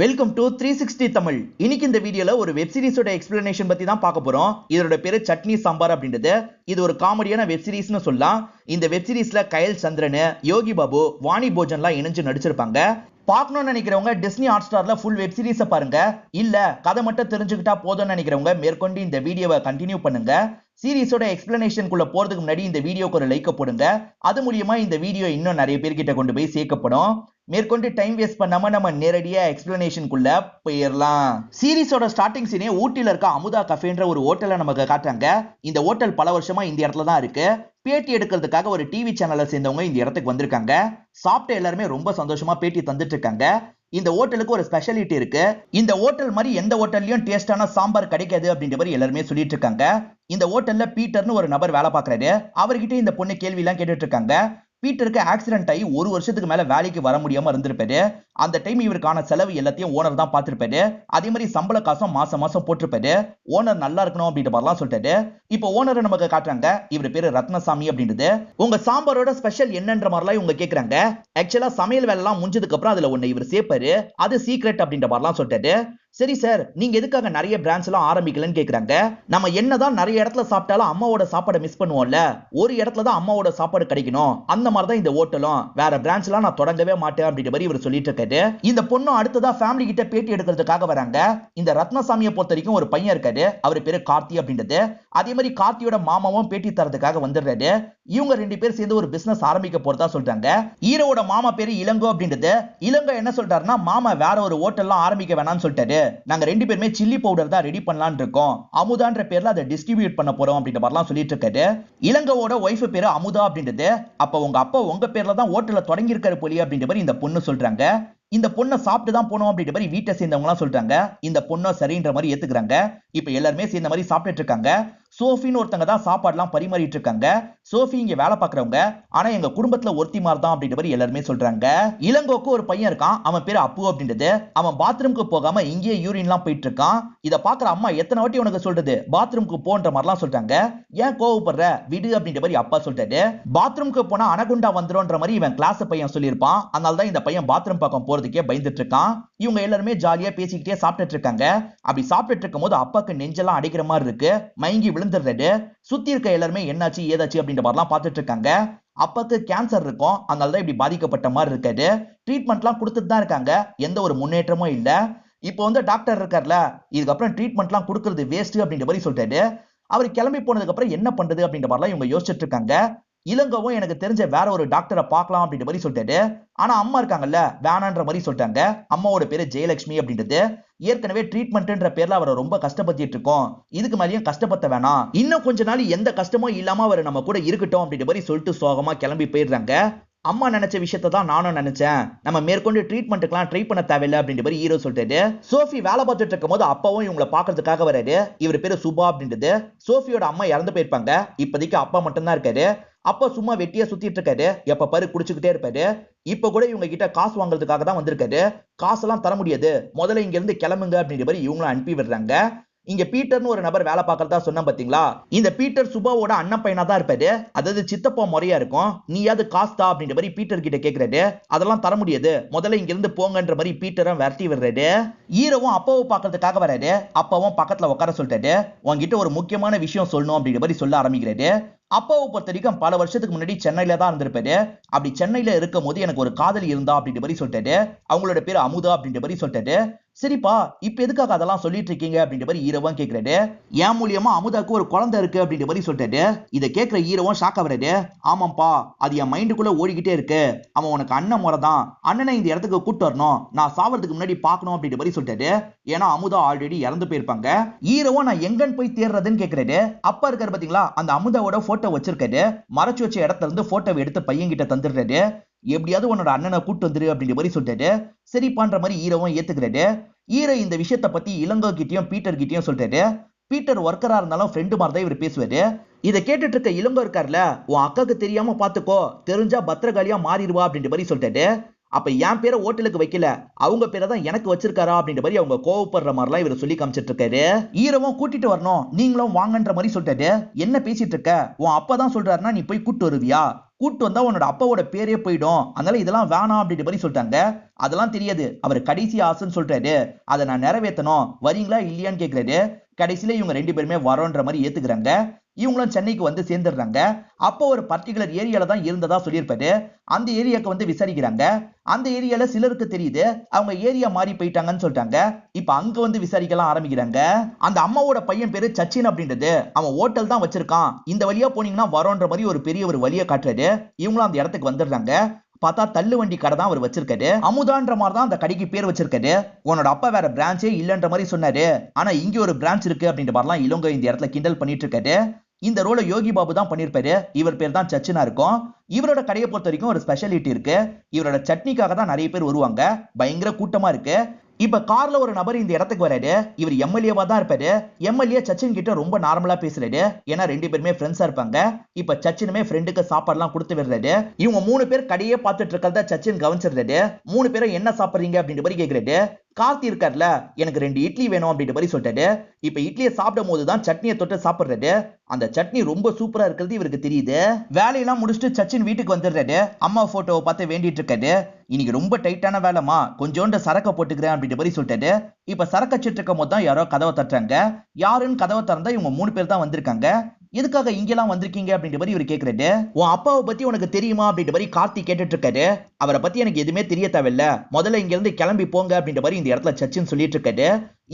Welcome to 360 Tamil. இன்னைக்கு இந்த வீடியோல ஒரு வெப் சீரிஸோட எக்ஸ்பிளனேஷன் பத்தி தான் பார்க்க போறோம். இதோட பேரு சட்னி சாம்பார் அப்படின்றது. இது ஒரு காமெடியான வெப் சீரிஸ்னு சொல்லலாம். இந்த வெப் சீரிஸ்ல கயல் சந்திரன், யோகி பாபு, வாணி போஜன்லாம் இணைஞ்சு நடிச்சிருப்பாங்க. பார்க்கணும்னு நினைக்கிறவங்க டிஸ்னி ஹாட் ஸ்டார்ல ஃபுல் வெப் சீரிஸை பாருங்க. இல்ல கதை மட்டும் தெரிஞ்சுக்கிட்டா போதும்னு நினைக்கிறவங்க மேற்கொண்டு இந்த வீடியோவை கண்டினியூ பண்ணுங்க. சீரிஸோட எக்ஸ்பிளனேஷனுக்குள்ள போறதுக்கு முன்னாடி இந்த வீடியோக்கு ஒரு லைக் போடுங்க. அது மூலியமா இந்த வீடியோ இன்னும் நிறைய பேர்கிட்ட கொண்டு போய் சேர்க்கப்படும். மேற்கொண்டு டைம் வேஸ்ட் பண்ணாம நம்ம நேரடியா எக்ஸ்பிளனேஷனுக்குள்ள போயிடலாம். சீரிஸோட ஸ்டார்டிங் சீனே ஊட்டில இருக்க அமுதா கஃபேன்ற ஒரு ஹோட்டலை நமக்கு காட்டுறாங்க. இந்த ஹோட்டல் பல வருஷமா இந்த இடத்துல தான் இருக்கு. பேட்டி எடுக்கிறதுக்காக ஒரு டிவி சேனலை சேர்ந்தவங்க இந்த இடத்துக்கு வந்திருக்காங்க. சாப்பிட்ட எல்லாருமே ரொம்ப சந்தோஷமா பேட்டி தந்துட்டு இருக்காங்க. இந்த ஹோட்டலுக்கு ஒரு ஸ்பெஷாலிட்டி இருக்கு. இந்த ஹோட்டல் மாதிரி எந்த ஹோட்டல்லையும் டேஸ்டான சாம்பார் கிடைக்காது அப்படின்ற மாதிரி எல்லாருமே சொல்லிட்டு இருக்காங்க. இந்த ஹோட்டல்ல பீட்டர்னு ஒரு நபர் வேலை பார்க்கறாரு. அவர்கிட்ட இந்த பொண்ணு கேள்வி எல்லாம் கேட்டுட்டு இருக்காங்க. பீட்டருக்கு ஆக்சிடென்ட் ஆகி ஒரு வருஷத்துக்கு மேல வேலைக்கு வர முடியாம இருந்திருப்பாரு. அந்த டைம் இவருக்கான செலவு எல்லாத்தையும் ஓனர் தான் பார்த்திருப்பாரு. அதே மாதிரி சம்பள காசும் மாசம் மாசம் போட்டிருப்பாரு. ஓனர் நல்லா இருக்கணும் அப்படின்ற மாதிரிலாம் சொல்லிட்டாரு. இப்போ ஓனரை நமக்கு காட்டுறாங்க. இவர் பேரு ரத்னசாமி அப்படின்றது. உங்க சாம்பாரோட ஸ்பெஷல் என்னன்ற மாதிரிலாம் இவங்க கேக்குறாங்க. ஆக்சுவலா சமையல் வேலை எல்லாம் முடிஞ்சதுக்கு அப்புறம் அதுல ஒண்ணு இவர் சேர்ப்பாரு. அது சீக்ரெட் அப்படின்ற மாதிரிலாம் சொல்லிட்டாரு. சரி சார், நீங்க எதுக்காக நிறைய பிராண்ட்ஸ் எல்லாம் ஆரம்பிக்கலன்னு கேக்குறாங்க. நம்ம என்னதான் நிறைய இடத்துல சாப்பிட்டாலும் அம்மாவோட சாப்பாடை மிஸ் பண்ணுவோம்ல, ஒரு இடத்துல தான் அம்மாவோட சாப்பாடு கிடைக்கணும். அந்த மாதிரி தான் இந்த ஹோட்டலும். வேற பிராண்ட்ஸ் எல்லாம் நான் தொடங்கவே மாட்டேன் அப்படின்ற மாதிரி இவர் சொல்லிட்டு இருக்காரு. இந்த பொண்ணு அடுத்ததா ஃபேமிலி கிட்ட பேட்டி எடுக்கிறதுக்காக வராங்க. இந்த ரத்னசாமியை பொறுத்த வரைக்கும் ஒரு பையன் இருக்காரு. அவர் பேரு கார்த்தி அப்படின்றது. அதே மாதிரி கார்த்தியோட மாமாவும் பேட்டி தரதுக்காக வந்துடுறாரு. இவங்க ரெண்டு பேர் சேர்ந்து ஒரு பிசினஸ் ஆரம்பிக்க போறதா சொல்றாங்க. ஹீரோவோட மாமா பேரு இளங்கோ அப்படின்றது. இளங்கோ என்ன சொல்றாருன்னா, மாமா வேற ஒரு ஹோட்டல்லாம் ஆரம்பிக்க வேணாம்னு சொல்லிட்டாரு. நாங்க ரெண்டு பேருமே சில்லி பவுடர் தான் ரெடி பண்ணலாம்னு இருக்கோம். அமுதான்ற பேர்ல அதை டிஸ்ட்ரிபியூட் பண்ண போறோம் அப்படின்ற மாதிரிலாம் சொல்லிட்டு இருக்காரு. இளங்கோவோட ஒய்ஃப் பேரு அமுதா அப்படின்றது. அப்ப உங்க அப்பா உங்க பேர்ல தான் ஹோட்டல்ல தொடங்கி இருக்காரு போலியே அப்படின்ற மாதிரி இந்த பொண்ணு சொல்றாங்க. இந்த பொண்ணை சாப்பிட்டு தான் போனோம் அப்படின்ற மாதிரி வீட்டை சேர்ந்தவங்க எல்லாம் சொல்றாங்க. இந்த பொண்ணை சரின்ற மாதிரி ஏத்துக்கிறாங்க. இப்ப எல்லாருமே சேர்ந்த மாதிரி சாப்பிட்டுட்டு இருக்காங்க. சோஃபின்னு ஒருத்தங்க தான் சாப்பாடுலாம் பரிமாறிட்டு இருக்காங்க. சோஃபி இங்க வேலை பார்க்கறவங்க. ஆனா எங்க குடும்பத்துல ஒருத்தி மாதிரி தான் அப்படின்ற மாதிரி எல்லாருமே சொல்றாங்க. இளங்கோக்கு ஒரு பையன் இருக்கான். அவன் பேரு அப்பு அப்படின்றது. அவன் பாத்ரூம்க்கு போகாம இங்கேயே யூரின்லாம் போயிட்டு இருக்கான். இத பாக்குற அம்மா எத்தனை வாட்டி உனக்கு சொல்றது பாத்ரூம்க்கு போன்ற மாதிரிலாம் சொல்றாங்க. ஏன் கோவப்படுற, விடு அப்படின்ற மாதிரி அப்பா சொல்றாரு. பாத்ரூம்க்கு போனா அனகுண்டா வந்துரும்ன்ற மாதிரி இவன் கிளாஸ் பையன் சொல்லியிருப்பான். அதனால தான் இந்த பையன் பாத்ரூம் பக்கம் போறதுக்கே பயந்துட்டு இருக்கான். இவங்க எல்லாருமே ஜாலியா பேசிக்கிட்டே சாப்பிட்டுட்டு இருக்காங்க. அப்படி சாப்பிட்டுட்டு இருக்கும் போது அப்பாக்கு நெஞ்செல்லாம் அடிக்கிற மாதிரி இருக்கு. மயங்கி விழுந்துடுறாரு. சுத்தி இருக்க எல்லாருமே என்னாச்சு ஏதாச்சு அப்படின்ற மாதிரிலாம் பார்த்துட்டு இருக்காங்க. அப்பாக்கு கேன்சர் இருக்கும். அதனால தான் இப்படி பாதிக்கப்பட்ட மாதிரி இருக்காரு. ட்ரீட்மெண்ட்லாம் கொடுத்துட்டு தான் இருக்காங்க. எந்த ஒரு முன்னேற்றமும் இல்ல. இப்போ வந்து டாக்டர் இருக்கார்ல, இதுக்கப்புறம் ட்ரீட்மெண்ட்லாம் கொடுக்கறது வேஸ்ட் அப்படின்ற மாதிரி சொல்லிட்டாரு. அவர் கிளம்பி போனதுக்கு அப்புறம் என்ன பண்றது அப்படின்ற மாதிரிலாம் இவங்க யோசிச்சுட்டு இருக்காங்க. இளங்கவும் எனக்கு தெரிஞ்ச வேற ஒரு டாக்டரை பார்க்கலாம் அப்படின்ற மாதிரி சொல்லிட்டாரு. ஆனா அம்மா இருக்காங்கல்ல, வேணான்ற மாதிரி சொல்லிட்டாங்க. அம்மாவோட பேரு ஜெயலட்சுமி அப்படின்றது. ஏற்கனவே ட்ரீட்மெண்ட்ன்ற பேர்ல அவரை ரொம்ப கஷ்டப்பட்டுட்டு இருக்கோம். இதுக்கு மேலேயும் கஷ்டப்பட்ட வேணாம். இன்னும் கொஞ்ச நாள் எந்த கஷ்டமும் இல்லாம அவர் நம்ம கூட இருக்கட்டும் அப்படின்ற மாதிரி சொல்லிட்டு சோகமா கிளம்பி போயிடுறாங்க. அம்மா நினைச்ச விஷயத்தை தான் நானும் நினைச்சேன். நம்ம மேற்கொண்டு ட்ரீட்மெண்ட்டுக்கெல்லாம் ட்ரை பண்ண தேவையில்லை அப்படின்ற மாதிரி ஹீரோ சொல்லிட்டாரு. சோஃபி வேலை பார்த்துட்டு இருக்கும் போது அப்பாவும் இவங்களை பாக்குறதுக்காக வராரு. இவர் பேரு சுபா அப்படின்றது. சோஃபியோட அம்மா இறந்து போயிருப்பாங்க. இப்போதைக்கு அப்பா மட்டும்தான் இருக்காரு. அப்பா சும்மா வெட்டியா சுத்திட்டு இருக்காரு. எப்ப பாரு குடிச்சுக்கிட்டே இருப்பாரு. இப்ப கூட இவங்க கிட்ட காசு வாங்குறதுக்காக தான் வந்திருக்காரு. காசெல்லாம் தர முடியாது, முதல்ல இங்க இருந்து கிளம்புங்க அப்படின்ற மாதிரி இவங்களும் அனுப்பி விடுறாங்க. இங்க பீட்டர்னு ஒரு நபர் வேலை பார்க்கறதா சொன்ன பாத்தீங்களா, இந்த பீட்டர் சுபாவோட அண்ணன் பையனா தான் இருப்பாரு. அதாவது சித்தப்பா முறையா இருக்கும். நீயாவது காசு தா அப்படின்ற மாதிரி பீட்டர் கிட்ட கேக்குறாரு. அதெல்லாம் தர முடியாது, முதல்ல இங்க இருந்து போங்கன்ற மாதிரி பீட்டரும் விரட்டி விடுறாரு. ஹீரோவும் அப்பாவை பார்க்கறதுக்காக வராரு. அப்பாவும் பக்கத்துல உட்கார சொல்லிட்டாரு. உங்ககிட்ட ஒரு முக்கியமான விஷயம் சொல்லணும் அப்படின்ற மாதிரி சொல்ல ஆரம்பிக்கிறாரு. அப்பாவை பொறுத்த வரைக்கும் பல வருஷத்துக்கு முன்னாடி சென்னையில தான் இருந்திருப்பாரு. அப்படி சென்னையில இருக்கும் போது எனக்கு ஒரு காதலி இருந்தா அப்படின்ற மாதிரி சொல்லிட்டாரு. அவங்களோட பேரு அமுதா அப்படின்ற மாதிரி சொல்லிட்டாரு. சரிப்பா, இப்ப எதுக்காக அதெல்லாம் சொல்லிட்டு இருக்கீங்க அப்படின்ற மாதிரி ஹீரோவும் கேக்குறாரு. என் மூலியமா அமுதாக்கு ஒரு குழந்தை இருக்கு அப்படின்ற மாதிரி சொல்லிட்டாரு. இதை கேட்கிற ஹீரோவும் ஷாக் ஆகுறாரு. ஆமாப்பா, அது என் மைண்டுக்குள்ள ஓடிக்கிட்டே இருக்கு. அவன் உனக்கு அண்ணன் முறை தான். அண்ணனை இந்த இடத்துக்கு கூட்டு வரணும், நான் சாவறதுக்கு முன்னாடி பார்க்கணும் அப்படின்ற மாதிரி சொல்லிட்டாரு. ஏன்னா அமுதா ஆல்ரெடி இறந்து போயிருப்பாங்க. ஹீரோவும் நான் எங்கன்னு போய் தேடுறதுன்னு கேக்குறாரு. அப்பா இருக்காரு பாத்தீங்களா, அந்த அமுதாவோட போட்டோ வச்சிருக்காரு. மறைச்சு வச்ச இடத்துல இருந்து போட்டோவை எடுத்து பையன் கிட்ட தந்துடுறாரு. எப்படியாவது உன்னோட அண்ணனை கூட்டு வந்துரு அப்படின்ற மாதிரி சொல்லிட்டாரு. சரி பண்ற மாதிரி ஹீரோவும் ஏத்துக்கிறாரு. ஹீரோ இந்த விஷயத்தை பத்தி இளங்கோ கிட்டயும் பீட்டர் கிட்டயும் சொல்லிட்டாரு. பீட்டர் ஒர்க்கரா இருந்தாலும் ஃப்ரெண்டு மாதிரி தான் இவர் பேசுவாரு. இதை கேட்டுட்டு இருக்க இளங்கோ இருக்காருல, உன் அக்காக்கு தெரியாம பாத்துக்கோ, தெரிஞ்சா பத்திரகாளியா மாறிடுவா அப்படின்ற மாதிரி சொல்லிட்டாரு. அப்ப என் பேரை ஹோட்டலுக்கு வைக்கல, அவங்க பேரை தான் எனக்கு வச்சிருக்காரா அப்படின்ற மாதிரி அவங்க கோவப்படுற மாதிரிலாம் இவர் சொல்லி காமிச்சிட்டு இருக்காரு. ஹீரோவும் கூட்டிட்டு வரணும், நீங்களும் வாங்கன்ற மாதிரி சொல்லிட்டாரு. என்ன பேசிட்டு இருக்க, உன் அப்பா தான் சொல்றாருன்னா நீ போய் கூட்டு வருவியா, கூட்டு வந்தா உன்னோட அப்பாவோட பேரே போயிடும், அதனால இதெல்லாம் வேணாம் அப்படின்ற மாதிரி சொல்லிட்டாங்க. அதெல்லாம் தெரியாது, அவர் கடைசி ஆசைன்னு சொல்றாரு, அதை நான் நிறைவேற்றணும், வரீங்களா இல்லையான்னு கேட்கிறாரு. கடைசியில இவங்க 2 பேருமே வரோன்ற மாதிரி ஏத்துக்கிறாங்க. இவங்களும் சென்னைக்கு வந்து சேர்ந்துடுறாங்க. அப்போ ஒரு பர்டிகுலர் ஏரியால தான் இருந்ததா சொல்லியிருப்பாரு. அந்த ஏரியாக்கு வந்து விசாரிக்கிறாங்க. அந்த ஏரியால சிலருக்கு தெரியுது அவங்க ஏரியா மாறி போயிட்டாங்கன்னு சொல்லிட்டாங்க. இப்ப அங்க வந்து விசாரிக்கலாம் ஆரம்பிக்கிறாங்க. அந்த அம்மாவோட பையன் பேரு சச்சின் அப்படின்றது, அவன் ஹோட்டல் தான் வச்சிருக்கான், இந்த வழியா போனீங்கன்னா வரோன்ற மாதிரி ஒரு பெரிய ஒரு வழியை காட்டுறாரு. இவங்களும் அந்த இடத்துக்கு வந்துடுறாங்க. பார்த்தா தள்ளு வண்டி கடை தான் அவர் வச்சிருக்காரு. அமுதான்ற மாதிரி தான் அந்த கடைக்கு பேர் வச்சிருக்காரு. உன்னோட அப்பா வேற பிரான்ச்சே இல்லன்ற மாதிரி சொன்னாரு, ஆனா இங்க ஒரு பிரான்ச் இருக்கு அப்படின்ற மாதிரிலாம் இளங்கோ இந்த இடத்துல கிண்டல் பண்ணிட்டு இருக்காரு. இந்த ரோலை யோகி பாபு தான் பண்ணிருப்பாரு. இவர் பேர் தான் சச்சினா இருக்கும். இவரோட கடையை பொறுத்த வரைக்கும் ஒரு ஸ்பெஷாலிட்டி இருக்கு. இவரோட சட்னிக்காக தான் நிறைய பேர் வருவாங்க. பயங்கர கூட்டமா இருக்கு. இப்ப கார்ல ஒரு நபர் இந்த இடத்துக்கு வராரு. இவர் எம்எல்ஏவா தான் இருப்பாரு. எம்எல்ஏ சச்சின் கிட்ட ரொம்ப நார்மலா பேசுறாரு. ஏன்னா 2 பேருமே ஃப்ரெண்ட்ஸா இருப்பாங்க. இப்ப சச்சினுமே ஃப்ரெண்டுக்கு சாப்பாடுலாம் கொடுத்து விடுறாரு. இவங்க 3 பேர் கடையே பார்த்துட்டு இருக்கிறத சச்சின் கவனிச்சிடுறாரு. 3 பேரும் என்ன சாப்பிடுறீங்க அப்படின்ற மாதிரி கேக்குறாரு. கார்த்தி இருக்கார்ல, எனக்கு 2 இட்லி வேணும் அப்படின்ற மாதிரி சொல்லிட்டாரு. இப்ப இட்லியை சாப்பிடும் போதுதான் சட்னியை தொட்டு சாப்பிடுறாரு. அந்த சட்னி ரொம்ப சூப்பரா இருக்கிறது இவருக்கு தெரியுது. வேலையெல்லாம் முடிச்சுட்டு சச்சின் வீட்டுக்கு வந்துடுறாரு. அம்மா போட்டோவை பார்த்து வேண்டிட்டு இருக்காரு. இன்னைக்கு ரொம்ப டைட்டான வேலைமா, கொஞ்சோண்டு சரக்க போட்டுக்கிறேன் அப்படின்ற மாதிரி சொல்லிட்டாரு. இப்ப சரக்கு வச்சிட்டு இருக்கும் போது தான் யாரோ கதவை தட்டுறாங்க. யாருன்னு கதவை திறந்தா இவங்க 3 பேர் தான் வந்திருக்காங்க. எதுக்காக இங்கெல்லாம் வந்திருக்கீங்க அப்படின்ற மாதிரி இவர் கேக்குறாரு. உன் அப்பாவை பத்தி உனக்கு தெரியுமா அப்படின்ற மாதிரி கார்த்தி கேட்டுட்டு இருக்காரு. அவரை பத்தி எனக்கு எதுவுமே தெரிய தேவையில்ல, முதல்ல இங்க இருந்து கிளம்பி போங்க அப்படின்ற மாதிரி இந்த இடத்துல சச்சின் சொல்லிட்டு இருக்காரு.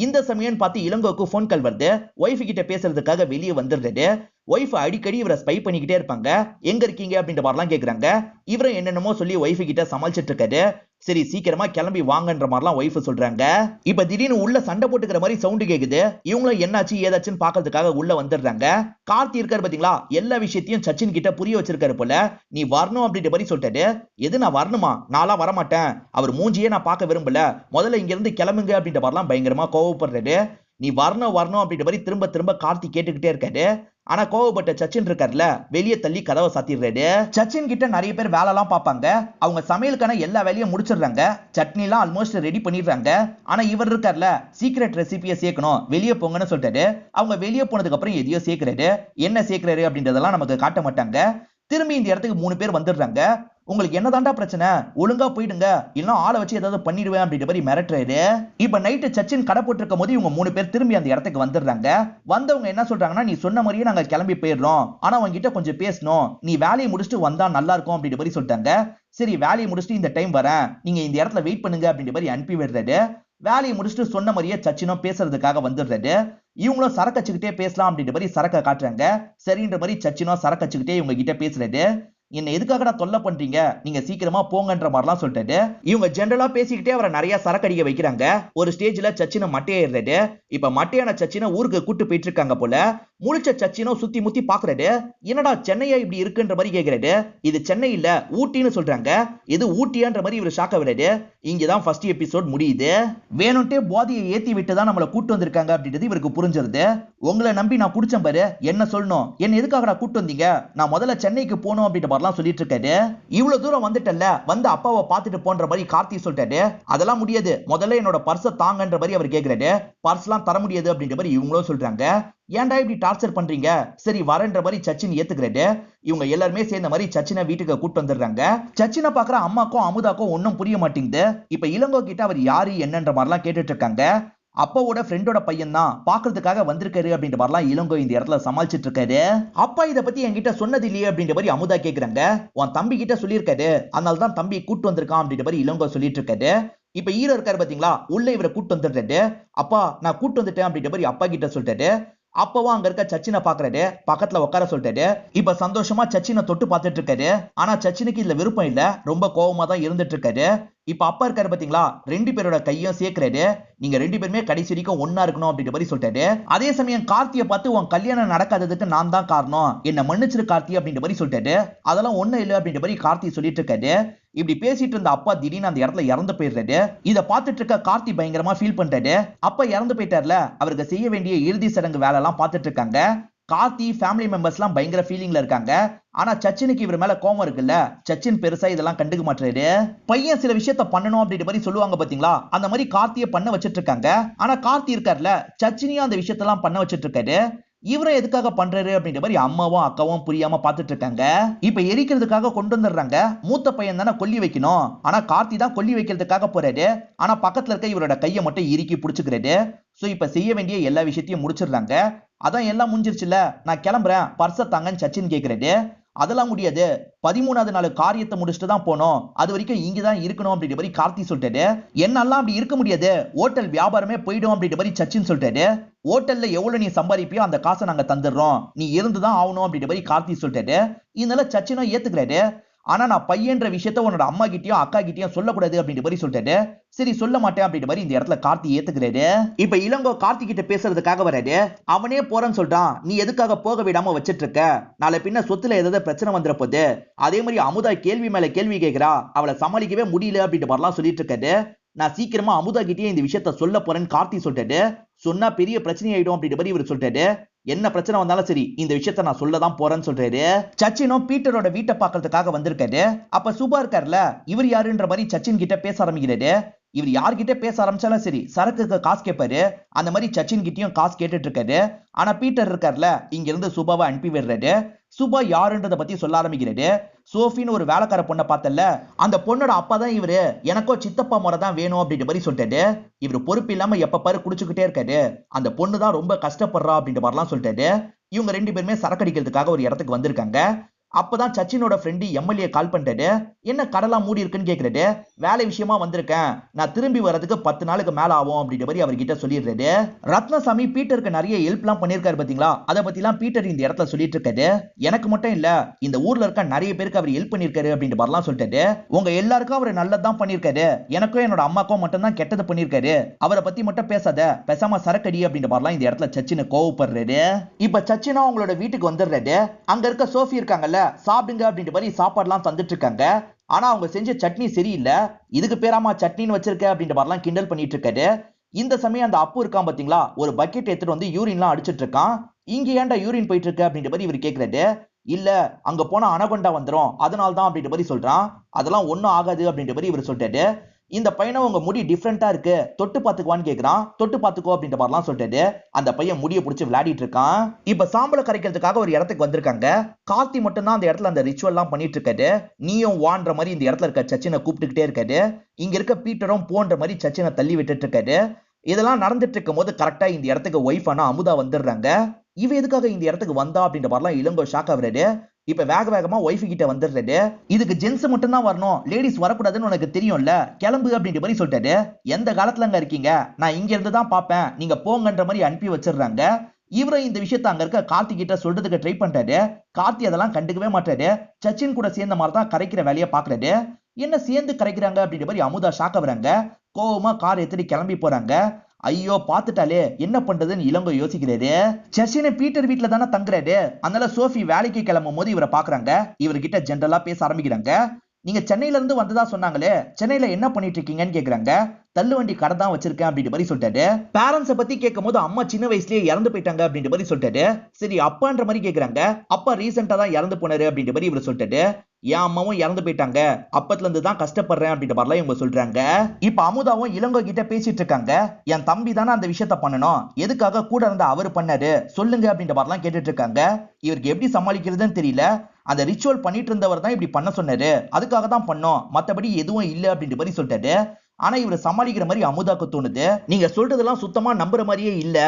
இந்த சமயம் பார்த்து இளங்கோக்கு போன் கால் வருது. ஒய்ஃப் கிட்ட பேசுறதுக்காக வெளியே வந்துடுறாரு. ஒய்ஃப் அடிக்கடி இவரை ஸ்பை பண்ணிக்கிட்டே இருப்பாங்க. எங்க இருக்கீங்க அப்படின்ற மாதிரிலாம் கேக்குறாங்க. இவரும் என்னென்னமோ சொல்லி ஒய்ஃப் கிட்ட சமாளிச்சிட்டு இருக்காரு. சரி சீக்கிரமா கிளம்பி வாங்கன்ற மாதிரிலாம் ஒய்ஃப் சொல்றாங்க. இப்ப திடீர்னு உள்ள சண்டை போட்டுக்கிற மாதிரி சவுண்ட் கேக்குது. இவங்களும் என்னாச்சு ஏதாச்சுன்னு பாக்கிறதுக்காக உள்ள வந்துடுறாங்க. கார்த்தி இருக்காரு பாத்தீங்களா, எல்லா விஷயத்தையும் சச்சின் கிட்ட புரிய வச்சிருக்காரு போல. நீ வரணும் அப்படின்ற மாதிரி சொல்லிட்டாரு. எது நான் வரணுமா, நான்லாம் வரமாட்டேன், அவர் மூஞ்சியே நான் பார்க்க விரும்பல, முதல்ல இங்க இருந்து கிளம்புங்க அப்படின்ற மாதிரிலாம் பயங்கரமா கோவப்படுறாரு. நீ வரணும் வரணும் அப்படின்ற மாதிரி திரும்ப திரும்ப கார்த்தி கேட்டுக்கிட்டே இருக்காரு. ஆனா கோவப்பட்ட சச்சின் இருக்காருல, வெளியே தள்ளி கதவை சாத்திடுறாரு. சச்சின் கிட்ட நிறைய பேர் வேலை எல்லாம் பார்ப்பாங்க. அவங்க சமையலுக்கான எல்லா வேலையும் முடிச்சிடுறாங்க. சட்னி எல்லாம் ஆல்மோஸ்ட் ரெடி பண்ணிடுறாங்க. ஆனா இவர் இருக்காருல, சீக்ரெட் ரெசிபியை சேர்க்கணும், வெளியே போங்கன்னு சொல்லிட்டாரு. அவங்க வெளியே போனதுக்கு அப்புறம் எதையோ சேர்க்கிறாரு. என்ன சேர்க்கிறாரு அப்படின்றதெல்லாம் நமக்கு காட்ட மாட்டாங்க. திரும்பி இந்த இடத்துக்கு 3 பேர் வந்துடுறாங்க. உங்களுக்கு என்னதாண்டா பிரச்சனை, ஒழுங்கா போயிடுங்க, இல்ல ஆளை வச்சு ஏதாவது பண்ணிடுவேன் அப்படின்ற மாதிரி மிரட்டுறாரு. இப்ப நைட்டு சச்சின் கடை போட்டு இருக்கும் போது இவங்க 3 பேர் திரும்பி அந்த இடத்துக்கு வந்துடுறாங்க. வந்தவங்க என்ன சொல்றாங்கன்னா, நீ சொன்ன மாதிரியே நாங்க கிளம்பி போயிடுறோம், ஆனா அவங்க கிட்ட கொஞ்சம் பேசணும், நீ வேலையை முடிச்சுட்டு வந்தா நல்லா இருக்கும் அப்படின்ற மாதிரி சொல்லிட்டாங்க. சரி வேலையை முடிச்சுட்டு இந்த டைம் வரேன், நீங்க இந்த இடத்துல வெயிட் பண்ணுங்க அப்படின்ற மாதிரி அனுப்பி விடுறாரு. வேலையை முடிச்சுட்டு சொன்ன மாதிரியே சச்சினும் பேசுறதுக்காக வந்துடுறாரு. இவங்களும் சரக்கச்சுக்கிட்டே பேசலாம் அப்படின்ற மாதிரி சரக்க காட்டுறாங்க. சரின்ற மாதிரி சச்சினும் சரக்கச்சுக்கிட்டே இவங்க கிட்ட பேசுறாரு. என்ன எதுக்காக தொல்லை பண்றீங்க, நீங்க சீக்கிரமா போங்கன்ற மாதிரிலாம் சொல்லிட்டாரு. இவங்க ஜெனரலா பேசிக்கிட்டே அவரை நிறைய சரக்கு அடிக்க வைக்கிறாங்க. ஒரு ஸ்டேஜ்ல சச்சினை மட்டையாயிடுறாரு. இப்ப மட்டையான சச்சினை ஊருக்கு கூட்டு போயிட்டு இருக்காங்க போல. முழிச்ச சச்சினும் சுத்தி முத்தி பாக்குறாரு. என்னடா சென்னையா இப்படி இருக்குன்ற மாதிரி கேக்குறாரு. இது சென்னை இல்ல ஊட்டின்னு சொல்றாங்க. இது ஊட்டியான்ற மாதிரி இவர் ஷாக்க விடுறாரு. இங்கதான் ஃபர்ஸ்ட் எபிசோட் முடியுது. வேணும்ட்டே போதையை ஏத்தி விட்டு தான் நம்மளை கூட்டு வந்திருக்காங்க அப்படின்றது இவருக்கு புரிஞ்சிருது. உங்களை நம்பி நான் குடிச்சேன் பாரு, என்ன சொல்லணும், என்ன எதுக்காக கூட்டு வந்தீங்க, நான் முதல்ல சென்னைக்கு போகணும் அப்படின்ற மாதிரிலாம் சொல்லிட்டு இருக்காரு. இவ்வளவு தூரம் வந்துட்டல்ல, வந்து அப்பாவை பார்த்துட்டு போன்ற மாதிரி கார்த்தி சொல்லிட்டாரு. அதெல்லாம் முடியாது, முதல்ல என்னோட பர்ஸை தாங்கன்ற மாதிரி அவர் கேட்கிறாரு. பர்ஸ்லாம் தர முடியாது அப்படின்ற மாதிரி இவங்களும் சொல்றாங்க. ஏன்டா இப்படி டார்ச்சர் பண்றீங்க, சரி வரன்ற மாதிரி சச்சின் ஏத்துக்கிறாரு. இவங்க எல்லாருமே சேர்ந்த மாதிரி சச்சினை வீட்டுக்கு கூட்டு வந்துடுறாங்க. சச்சினை பாக்குற அம்மாக்கும் அமுதாக்கும் ஒன்னும் புரிய மாட்டேங்குது. இப்ப இளங்கோ கிட்ட அவர் யாரு என்னன்ற மாதிரிலாம் கேட்டுட்டு இருக்காங்க. அப்பாவோட ஃப்ரெண்டோட பையன் தான், பாக்குறதுக்காக வந்திருக்காரு அப்படின்ற மாதிரிலாம் இளங்கோ இந்த இடத்துல சமாளிச்சிட்டு இருக்காரு. அப்பா இதை பத்தி என்கிட்ட சொன்னது இல்லையே அப்படின்ற மாதிரி அமுதா கேக்குறாங்க. உன் தம்பி கிட்ட சொல்லியிருக்காரு, அதனால தான் தம்பி கூட்டு வந்திருக்கான் அப்படின்ற மாதிரி இளங்கோ சொல்லிட்டு இருக்காரு. இப்ப ஹீரோ இருக்காரு பாத்தீங்களா, உள்ள இவரை கூட்டு வந்துடுறாரு. அப்பா நான் கூட்டு வந்துட்டேன் அப்படின்ற மாதிரி அப்பா கிட்ட சொல்லிட்டாரு. அப்பவும் அங்க இருக்க சச்சினை பாக்குறாரு, பக்கத்துல உட்கார சொல்லிட்டாரு. இப்ப சந்தோஷமா சச்சினை தொட்டு பார்த்துட்டு இருக்காரு. ஆனா சச்சினுக்கு இதுல விருப்பம் இல்ல, ரொம்ப கோவமா தான் இருந்துட்டு இருக்காரு. இப்ப அப்பா இருக்காரு பாத்தீங்களா, 2 பேரோட கையும் சேர்க்கிறாரு. நீங்க 2 பேருமே கடைசி வரைக்கும் ஒன்னா இருக்கணும் அப்படின்ற மாதிரி சொல்லிட்டாரு. அதே சமயம் கார்த்தியை பார்த்து உன் கல்யாணம் நடக்காததுக்கு நான் தான் காரணம், என்ன மன்னிச்சிரு கார்த்தி அப்படின்ற மாதிரி சொல்லிட்டாரு. அதெல்லாம் ஒண்ணும் இல்லை அப்படின்ற மாதிரி கார்த்தி சொல்லிட்டு இருக்காரு. இப்படி பேசிட்டு இருந்த அப்பா திடீர்னு அந்த இடத்துல இறந்து போயிடுறாரு. இதை பார்த்துட்டு இருக்க கார்த்தி பயங்கரமா ஃபீல் பண்றாரு. அப்பா இறந்து போயிட்டார்ல, அவருக்கு செய்ய வேண்டிய இறுதி சடங்கு வேலை எல்லாம் பார்த்துட்டு இருக்காங்க. கார்த்தி ஃபேமிலி மெம்பர்ஸ் எல்லாம் பயங்கர ஃபீலிங்ல இருக்காங்க. ஆனா சச்சினுக்கு இவர் மேல கோவம் இருக்குல்ல, சச்சின் பெருசா இதெல்லாம் கண்டுக்க மாட்டாரு. பையன் சில விஷயத்த பண்ணணும் அப்படின்ற மாதிரி சொல்லுவாங்க பாத்தீங்களா, அந்த மாதிரி கார்த்தியை பண்ண வச்சிட்டு இருக்காங்க. ஆனா கார்த்தி இருக்காருல, சச்சினியும் அந்த விஷயத்தெல்லாம் பண்ண வச்சிட்டு இருக்காரு. இவரை எதுக்காக பண்றாரு அப்படின்ற மாதிரி அம்மாவும் அக்காவும் புரியாம பாத்துட்டு இருக்காங்க. இப்ப எரிக்கிறதுக்காக கொண்டு வந்துடுறாங்க. மூத்த பையன் தானே கொல்லி வைக்கணும், ஆனா கார்த்தி தான் கொல்லி வைக்கிறதுக்காக போறாரு. ஆனா பக்கத்துல இருக்க இவரோட கையை மட்டும் இறுக்கி பிடிச்சுக்கிறாரு. சோ இப்ப செய்ய வேண்டிய எல்லா விஷயத்தையும் முடிச்சிடுறாங்க. அதான் எல்லாம் முடிஞ்சிருச்சுல, நான் கிளம்புறேன், பர்ச தாங்கன்னு சச்சின் கேக்குறாரு. அதெல்லாம் முடியாது, 13வது நாள் காரியத்தை முடிச்சுட்டு தான் போனோம், அது வரைக்கும் இங்கதான் இருக்கணும் அப்படின்ற மாதிரி கார்த்தி சொல்லிட்டாரு. என்னெல்லாம் அப்படி இருக்க முடியாது, ஹோட்டல் வியாபாரமே போயிடும் அப்படின்ற மாதிரி சச்சின் சொல்லிட்டாரு. ஹோட்டல்ல எவ்வளவு நீ சம்பாதிப்பியோ அந்த காசை நாங்க தந்துடுறோம், நீ இருந்துதான் ஆகணும் அப்படின்ற மாதிரி கார்த்தி சொல்லிட்டாரு. இதனால சச்சினும் ஏத்துக்கிறாரு. ஆனா நான் பையன்ற விஷயத்த உன்னோட அம்மா கிட்டயும் அக்கா கிட்டயும் சொல்லக்கூடாது அப்படின்ற மாதிரி சொல்லிட்டாரு. சரி சொல்ல மாட்டேன் அப்படின்ற மாதிரி இந்த இடத்துல கார்த்தி ஏத்துக்கிறாரு. இப்ப இளங்கோ கார்த்தி கிட்ட பேசுறதுக்காக வராரு. அவனே போறேன்னு சொல்றான். நீ எதுக்காக போக விடாம வச்சிட்டு இருக்க, நாளை பின்ன சொத்துல ஏதாவது பிரச்சனை வந்துற போது. அதே மாதிரி அமுதா கேள்வி மேல கேள்வி கேட்கிறா, அவளை சமாளிக்கவே முடியல அப்படின்ற மாதிரிலாம் சொல்லிட்டு இருக்காரு. நான் சீக்கிரமா அமுதா கிட்டே இந்த விஷயத்த சொல்ல போறேன்னு கார்த்தி சொல்லிட்டாரு. சொன்னா பெரிய பிரச்சனை ஆயிடும் அப்படின்ற மாதிரி இவர் சொல்லிட்டாரு. என்ன பிரச்சனை வந்தாலும் சரி, இந்த விஷயத்த நான் சொல்லதான் போறேன்னு சொல்றாரு. சச்சினும் பீட்டரோட வீட்டை பாக்குறதுக்காக வந்திருக்காரு. அப்ப சுபா இருக்காருல, இவர் யாருன்ற மாதிரி சச்சின் கிட்ட பேச ஆரம்பிக்கிறாரு. இவர் யார்கிட்ட பேச ஆரம்பிச்சாலும் சரி சரக்குக்கு காசு கேட்பாரு. அந்த மாதிரி சச்சின் கிட்டயும் காசு கேட்டுட்டு இருக்காரு. ஆனா பீட்டர் இருக்காருல, இங்க இருந்து சுபாவை அனுப்பி விடுறாரு. சுபா யாருன்றத பத்தி சொல்ல ஆரம்பிக்கிறாரு. சோஃபின்னு ஒரு வேலைக்கார பொண்ணை பார்த்தல, அந்த பொண்ணோட அப்பா தான் இவரு, எனக்கோ சித்தப்பா முறை தான் வேணும் அப்படின்ற மாதிரி சொல்லிட்டாரு. இவர் பொறுப்பு இல்லாம எப்ப பாரு குடிச்சுக்கிட்டே இருக்காரு. அந்த பொண்ணு தான் ரொம்ப கஷ்டப்படுறா அப்படின்ற மாதிரிலாம் சொல்லிட்டாரு. இவங்க ரெண்டு பேருமே சரக்கடிக்கிறதுக்காக ஒரு இடத்துக்கு வந்திருக்காங்க. அப்பதான் சச்சினோட ஃப்ரெண்டு எம்எல்ஏ கால் பண்ணிட்டாரு. என்ன கடலாம் மூடி இருக்குன்னு கேக்குறாரு. வேலை விஷயமா வந்திருக்கேன், நான் திரும்பி வர்றதுக்கு 10 நாளுக்கு மேல ஆகும் அப்படின்ற மாதிரி அவர்கிட்ட சொல்லிடுறாரு. ரத்னசாமி பீட்டருக்கு நிறைய ஹெல்ப் எல்லாம் பண்ணிருக்காரு பாத்தீங்களா, அதை பத்தி எல்லாம் பீட்டர் இந்த இடத்துல சொல்லிட்டு இருக்காரு. எனக்கு மட்டும் இல்ல, இந்த ஊர்ல இருக்க நிறைய பேருக்கு அவர் ஹெல்ப் பண்ணிருக்காரு அப்படின்ற மாதிரிலாம் சொல்லிட்டாரு. உங்க எல்லாருக்கும் அவர் நல்லதான் பண்ணிருக்காரு, எனக்கும் என்னோட அம்மாக்கும் மட்டும் தான் கெட்டது பண்ணிருக்காரு, அவரை பத்தி மட்டும் பேசாத, பேசாம சரக்கடி அப்படின்ற மாதிரிலாம் இந்த இடத்துல சச்சினை கோவப்படுறாரு. இப்ப சச்சினா அவங்களோட வீட்டுக்கு வந்துடுறாரு. அங்க இருக்க சோஃபி இருக்காங்கல்ல, சாப்பிடுங்க அப்படின்ற மாதிரி சாப்பாடுலாம் தந்துட்டு இருக்காங்க. ஆனா அவங்க செஞ்ச சட்னி சரியில்லை, இதுக்கு பேராமா சட்னின்னு வச்சிருக்க அப்படின்ற மாதிரிலாம் கிண்டல் பண்ணிட்டு இருக்காரு. இந்த சமயம் அந்த அப்பு இருக்கான் பாத்தீங்களா, ஒரு பக்கெட் எடுத்துட்டு வந்து யூரின்லாம் அடிச்சிட்டு இருக்கான். இங்க ஏன்டா யூரின் போயிட்டு இருக்க அப்படின்ற மாதிரி இவர் கேக்குறாரு. இல்ல, அங்க போனா அனகொண்டா வந்துரும், அதனால தான் அப்படின்ற மாதிரி சொல்றான். அதெல்லாம் ஒண்ணும் ஆகாது அப்படின்ற மாதிரி இவர் சொல்லிட்டாரு. இந்த பையனை உங்க முடி டிஃப்ரெண்டா இருக்கு, தொட்டு பாத்துக்குவான்னு கேக்குறான். தொட்டு பாத்துக்கோ அப்படின்ற மாதிரிலாம் சொல்லிட்டாரு. அந்த பையன் முடிய பிடிச்சி விளையாடிட்டு இருக்கான். இப்ப சாம்பலை கரைக்கிறதுக்காக ஒரு இடத்துக்கு வந்திருக்காங்க. கார்த்தி மட்டும் தான் அந்த இடத்துல அந்த ரிச்சுவல் எல்லாம் பண்ணிட்டு இருக்காரு. நீயும் வான்ற மாதிரி இந்த இடத்துல இருக்க சச்சினை கூப்பிட்டுக்கிட்டே இருக்காரு. இங்க இருக்க பீட்டரும் போன்ற மாதிரி சச்சினை தள்ளி விட்டுட்டு இருக்காரு. இதெல்லாம் நடந்துட்டு இருக்கும் போது கரெக்டா இந்த இடத்துக்கு ஒய்ஃப் ஆனா அமுதா வந்துடுறாங்க. இவ எதுக்காக இந்த இடத்துக்கு வந்தா அப்படின்ற மாதிரிலாம் இளங்கோ ஷாக் ஆகுறாரு. இப்ப வேக வேகமா ஒய்ஃப் கிட்ட வந்துடுறாரு. இதுக்கு ஜென்ஸ் மட்டும் தான் வரணும், லேடிஸ் வரக்கூடாதுன்னு உனக்கு தெரியும்ல, கிளம்பு அப்படின்ற மாதிரி சொல்லிட்டாரு. எந்த காலத்துல அங்க இருக்கீங்க, நான் இங்க இருந்து தான் பாப்பேன், நீங்க போங்கன்ற மாதிரி அனுப்பி வச்சிடுறாங்க. இவரும் இந்த விஷயத்த அங்க இருக்க கார்த்தி கிட்ட சொல்றதுக்கு ட்ரை பண்றாரு. கார்த்தி அதெல்லாம் கண்டுக்கவே மாட்டாரு. சச்சின் கூட சேர்ந்த மாதிரி தான் கரைக்கிற வேலையை பாக்குறாரு. என்ன சேர்ந்து கரைக்கிறாங்க அப்படின்ற மாதிரி அமுதா ஷாக் ஆகுறாங்க. கோவமா கார் எடுத்துட்டு கிளம்பி போறாங்க. ஐயோ பாத்துட்டாலே என்ன பண்றதுன்னு இளங்கோ யோசிக்கிறாரு. சச்சின் பீட்டர் வீட்டுல தானே தங்குறாரு. அதனால சோஃபி வேலைக்கு கிளம்பும் போது இவரை பாக்குறாங்க. இவர்கிட்ட ஜென்ரலா பேச ஆரம்பிக்கிறாங்க. நீங்க சென்னையில இருந்து வந்ததா சொன்னாங்களே, சென்னையில என்ன பண்ணிட்டு இருக்கீங்கன்னு கேக்குறாங்க. தள்ளு வண்டி கடை தான் வச்சிருக்கேன் அப்படின்ற மாதிரி சொல்லிட்டாரு. பேரண்ட்ஸை பத்தி கேட்கும் போது அம்மா சின்ன வயசுலயே இறந்து போயிட்டாங்க அப்படின்ற மாதிரி சொல்லிட்டாரு. சரி அப்பான்ற மாதிரி கேக்குறாங்க. அப்பா ரீசெண்டா தான் இறந்து போனாரு அப்படின்ற மாதிரி இவர் சொல்லிட்டாரு. என் அம்மாவும் இறந்து போயிட்டாங்க, அப்பத்துல இருந்து தான் கஷ்டப்படுறேன் அப்படின்ற மாதிரிலாம் இவங்க சொல்றாங்க. இப்ப அமுதாவும் இளங்கோ கிட்ட பேசிட்டு இருக்காங்க. என் தம்பி தானே அந்த விஷயத்த பண்ணணும், எதுக்காக கூட இருந்த அவரு பண்ணாரு சொல்லுங்க அப்படின்ற மாதிரிலாம் கேட்டுட்டு இருக்காங்க. இவருக்கு எப்படி சமாளிக்கிறதுன்னு தெரியல. அந்த ரிச்சுவல் பண்ணிட்டு இருந்தவர் தான் இப்படி பண்ண சொன்னாரு, அதுக்காக தான் பண்ணோம், மத்தபடி எதுவும் இல்ல அப்படின்ற மாதிரி சொல்லிட்டாரு. ஆனா இவர் சமாளிக்கிற மாதிரி அமுதாக்கு தோணுது. நீங்க சொல்றதெல்லாம் சுத்தமா நம்புற மாதிரியே இல்ல,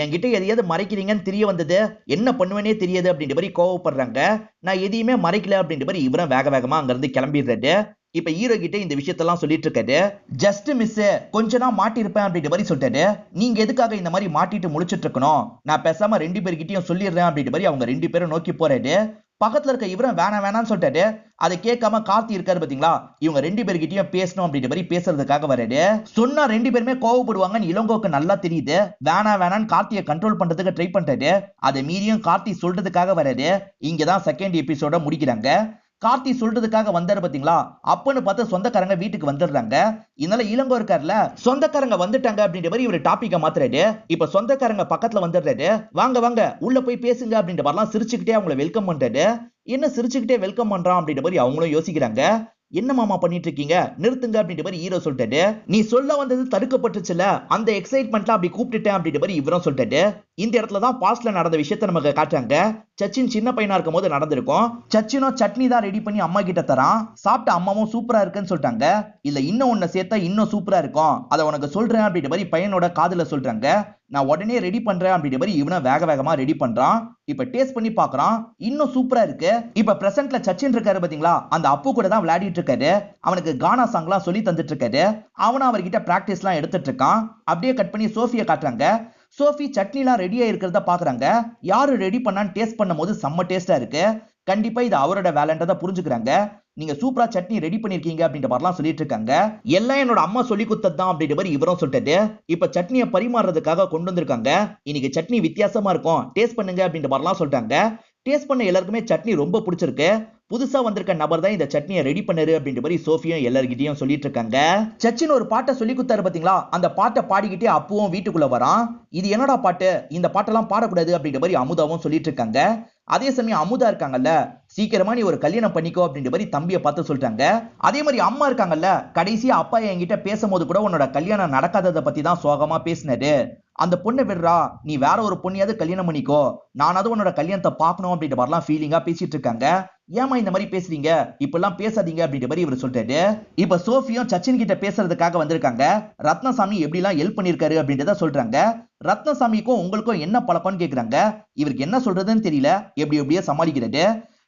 என்கிட்ட எதையாவது மறைக்கிறீங்கன்னு தெரிய வந்தது, என்ன பண்ணுவேனே தெரியாது அப்படின்ற மாதிரி கோவப்படுறாங்க. நான் எதையுமே மறைக்கல அப்படின்ற மாதிரி இவரும் வேக வேகமா அங்க இருந்து கிளம்பிடுறாரு. இப்ப ஹீரோ கிட்ட இந்த விஷயத்தெல்லாம் சொல்லிட்டு இருக்காரு. ஜஸ்ட் மிஸ், கொஞ்ச நாள் மாட்டிருப்பேன் அப்படின்ற மாதிரி சொல்லிட்டாரு. நீங்க எதுக்காக இந்த மாதிரி மாட்டிட்டு முழிச்சிட்டு இருக்கணும், நான் பேசாம 2 பேர்கிட்டயும் சொல்லிடுறேன் அப்படின்ற மாதிரி அவங்க 2 பேரும் நோக்கி போறாரு. பக்கத்துல இருக்க இவரும் வேணான்னு சொல்லிட்டாரு. அதை கேட்காம கார்த்தி இருக்காரு பாத்தீங்களா, இவங்க 2 பேர்கிட்டயும் பேசணும் அப்படின்ற மாதிரி பேசுறதுக்காக வராரு. சொன்னா 2 பேருமே கோவப்படுவாங்கன்னு இளங்கோக்கு நல்லா தெரியுது. வேணான்னு கார்த்தியை கண்ட்ரோல் பண்றதுக்கு ட்ரை பண்றாரு. அதை மீறியும் கார்த்தி சொல்றதுக்காக வராரு. இங்கதான் செகண்ட் எபிசோட முடிக்கிறாங்க. கார்த்தி சொல்றதுக்காக வந்தாரு பாத்தீங்களா, அப்பன்னு பார்த்து சொந்தக்காரங்க வீட்டுக்கு வந்துடுறாங்க. இதனால இளங்கோ இருக்காருல, சொந்தக்காரங்க வந்துட்டாங்க அப்படின்ற மாதிரி இவரு டாபிக்க மாத்துறாரு. இப்ப சொந்தக்காரங்க பக்கத்துல வந்துடுறாரு. வாங்க வாங்க உள்ள போய் பேசுங்க அப்படின்ற மாதிரிலாம் சிரிச்சுக்கிட்டே அவங்களை வெல்கம் பண்றாரு. என்ன சிரிச்சுக்கிட்டே வெல்கம் பண்றான் அப்படின்ற மாதிரி அவங்களும் யோசிக்கிறாங்க. என்ன மாமா பண்ணிட்டு இருக்கீங்க, நிறுத்துங்க அப்படின்ற மாதிரி ஹீரோ சொல்லிட்டாரு. நீ சொல்ல வந்தது தடுக்கப்பட்டுச்சுல, அந்த எக்ஸைட்மெண்ட்ல அப்படி கூப்பிட்டுட்டேன் அப்படின்ற மாதிரி இவரும் சொல்லிட்டாரு. இந்த இடத்துல தான் பாஸ்ட்ல நடந்த விஷயத்தை நமக்கு காட்டுறாங்க. சச்சின் சின்ன பையனா இருக்கும் போது நடந்திருக்கும். சச்சினும் சட்னி தான் ரெடி பண்ணி அம்மா கிட்ட தரான். சாப்பிட்ட அம்மாவும் சூப்பரா இருக்குன்னு சொல்லிட்டாங்க. இல்ல இன்னும் ஒன்னு சேர்த்தா இன்னும் சூப்பரா இருக்கும், அதை உனக்கு சொல்றேன் அப்படின்ற மாதிரி பையனோட காதுல சொல்றாங்க. நான் உடனே ரெடி பண்றேன் அப்படின்ற மாதிரி இவனை வேக வேகமா ரெடி பண்றான். இப்ப டேஸ்ட் பண்ணி பாக்குறான், இன்னும் சூப்பரா இருக்கு. இப்ப பிரசன்ட்ல சச்சின் இருக்காரு பாத்தீங்களா, அந்த அப்பு கூட தான் விளையாடிட்டு இருக்காரு. அவனுக்கு கானா சாங் எல்லாம் சொல்லி தந்துட்டு இருக்காரு. அவனும் அவர்கிட்ட பிராக்டிஸ் எல்லாம் எடுத்துட்டு இருக்கான். அப்படியே கட் பண்ணி சோஃபியை காட்டுறாங்க. சோஃபி சட்னிலாம் ரெடியா இருக்கிறத பாக்குறாங்க. யாரு ரெடி பண்ணான்னு டேஸ்ட் பண்ணும்போது செம்ம டேஸ்டா இருக்கு. கண்டிப்பா இது அவரோட வேலைன்றதை புரிஞ்சுக்கிறாங்க. நீங்க சூப்பரா சட்னி ரெடி பண்ணிருக்கீங்க அப்படின்ற மாதிரிலாம் சொல்லிட்டு இருக்காங்க. எல்லாம் என்னோட அம்மா சொல்லி கொடுத்ததுதான் அப்படின்ற மாதிரி இவரும் சொல்லிட்டு இப்ப சட்னியை பரிமாறுறதுக்காக கொண்டு வந்திருக்காங்க. இன்னைக்கு சட்னி வித்தியாசமா இருக்கும், டேஸ்ட் பண்ணுங்க அப்படின்ற மாதிரிலாம் சொல்றாங்க. டேஸ்ட் பண்ண எல்லாருக்குமே சட்னி ரொம்ப பிடிச்சிருக்கு. புதுசா வந்திருக்க நபர் தான் இந்த சட்னியை ரெடி பண்ணாரு அப்படின்ற மாதிரி சோஃபியும் எல்லார்கிட்டயும் சொல்லிட்டு இருக்காங்க. சச்சின் ஒரு பாட்டை சொல்லி கொடுத்தாரு பாத்தீங்களா, அந்த பாட்டை பாடிக்கிட்டே அப்புவும் வீட்டுக்குள்ள வரான். இது என்னடா பாட்டு, இந்த பாட்டெல்லாம் பாடக்கூடாது அப்படின்ற மாதிரி அமுதாவும் சொல்லிட்டு இருக்காங்க. அதே சமயம் அமுதா இருக்காங்கல்ல, சீக்கிரமா நீ ஒரு கல்யாணம் பண்ணிக்கோ அப்படின்ற மாதிரி தம்பியை பார்த்து சொல்றாங்க. அதே மாதிரி அம்மா இருக்காங்கல்ல, கடைசியா அப்பா என்கிட்ட பேசும்போது கூட உன்னோட கல்யாணம் நடக்காததை பத்தி தான் சோகமா பேசினாரு. அந்த பொண்ணை விடுறா, நீ வேற ஒரு பொண்ணையாவது கல்யாணம் பண்ணிக்கோ, நானாவது உன்னோட கல்யாணத்தை பார்க்கணும் அப்படின்ற மாதிரிலாம் ஃபீலிங்கா பேசிட்டு இருக்காங்க. ஏமா இந்த மாதிரி பேசுறீங்க, இப்பெல்லாம் பேசாதீங்க அப்படின்ற மாதிரி இவர் சொல்றாரு. இப்ப சோஃபியும் சச்சின் கிட்ட பேசுறதுக்காக வந்திருக்காங்க. ரத்னசாமி எப்படி எல்லாம் ஹெல்ப் பண்ணிருக்காரு அப்படின்றத சொல்றாங்க. ரத்னசாமிக்கும் உங்களுக்கும் என்ன பழக்கம்னு கேக்குறாங்க. இவருக்கு என்ன சொல்றதுன்னு தெரியல, எப்படி எப்படியே சமாளிக்கிறது.